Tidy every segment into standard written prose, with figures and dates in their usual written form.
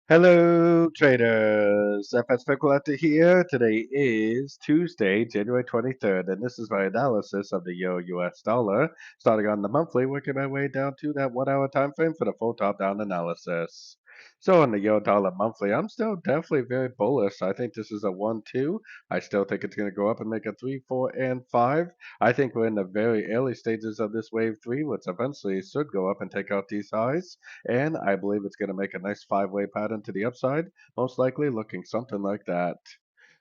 Hello, traders. FX Pip Collector here. Today is Tuesday, January 23rd, and this is my analysis of the Euro US dollar, starting on the monthly, working my way down to that 1 hour time frame for the full top down analysis. So, on the Euro dollar monthly, I'm still definitely very bullish. I think this is a 1-2. I still think it's going to go up and make a 3, 4, and 5. I think we're in the very early stages of this wave 3, which eventually should go up and take out these highs. And I believe it's going to make a nice five-way pattern to the upside, most likely looking something like that.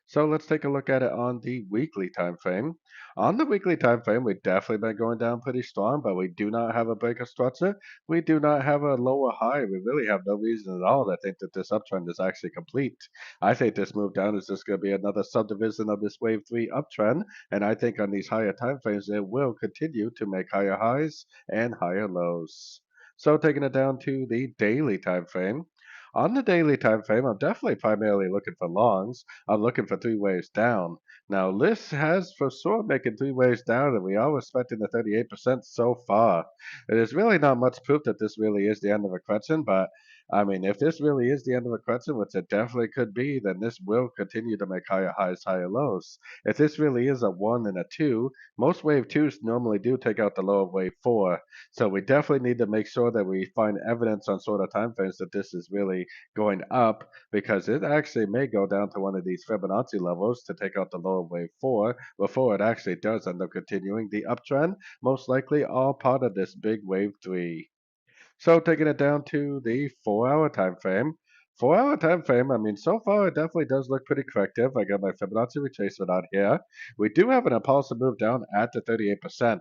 So let's take a look at it on the weekly time frame. On the weekly time frame, we've definitely been going down pretty strong, but we do not have a break of structure. We do not have a lower high. We really have no reason at all to think that this uptrend is actually complete. I think this move down is just going to be another subdivision of this wave 3 uptrend, and I think on these higher time frames, it will continue to make higher highs and higher lows. So taking it down to the daily time frame. On the daily time frame, I'm definitely primarily looking for longs. I'm looking for three waves down. Now, this has for sure making three waves down, and we are respecting the 38% so far. It is really not much proof that this really is the end of a correction, but I mean, if this really is the end of a correction, which it definitely could be, then this will continue to make higher highs, higher lows. If this really is a 1 and a 2, most wave 2s normally do take out the low of wave 4. So we definitely need to make sure that we find evidence on sort of time frames that this is really going up, because it actually may go down to one of these Fibonacci levels to take out the lower wave 4 before it actually does end up continuing the uptrend, most likely all part of this big wave 3. So taking it down to the 4 hour time frame. 4 hour time frame, I mean, so far it definitely does look pretty corrective. I got my Fibonacci retracement out here. We do have an impulsive move down at the 38%.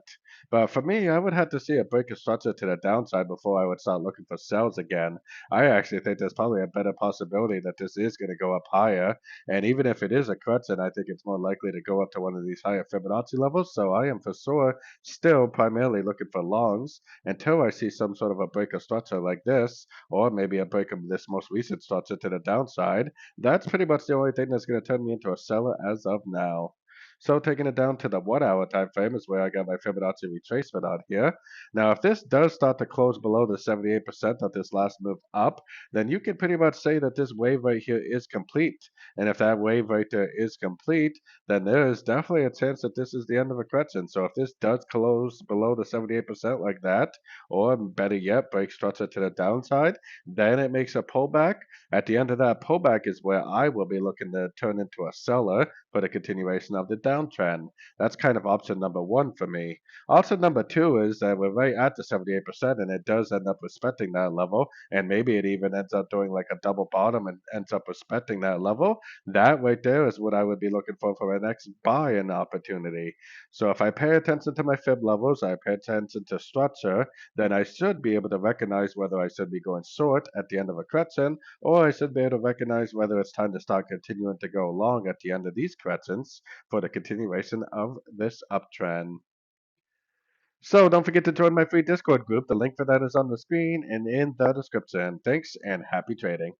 But for me, I would have to see a break of structure to the downside before I would start looking for sells again. I actually think there's probably a better possibility that this is going to go up higher. And even if it is a correction, I think it's more likely to go up to one of these higher Fibonacci levels. So I am for sure still primarily looking for longs until I see some sort of a break of structure like this, or maybe a break of this most recent structure to the downside. That's pretty much the only thing that's going to turn me into a seller as of now. So taking it down to the 1 hour time frame is where I got my Fibonacci retracement out here. Now, if this does start to close below the 78% of this last move up, then you can pretty much say that this wave right here is complete. And if that wave right there is complete, then there is definitely a chance that this is the end of a correction. So if this does close below the 78% like that, or better yet, break structure to the downside, then it makes a pullback. At the end of that pullback is where I will be looking to turn into a seller for the continuation of the downtrend. That's kind of option number one for me. Option number two is that we're right at the 78% and it does end up respecting that level, and maybe it even ends up doing like a double bottom and ends up respecting that level. That right there is what I would be looking for my next buy-in opportunity. So if I pay attention to my fib levels, I pay attention to structure, then I should be able to recognize whether I should be going short at the end of a correction, or I should be able to recognize whether it's time to start continuing to go long at the end of these corrections for the continuation of this uptrend. So don't forget to join my free Discord group. The link for that is on the screen and in the description. Thanks and happy trading.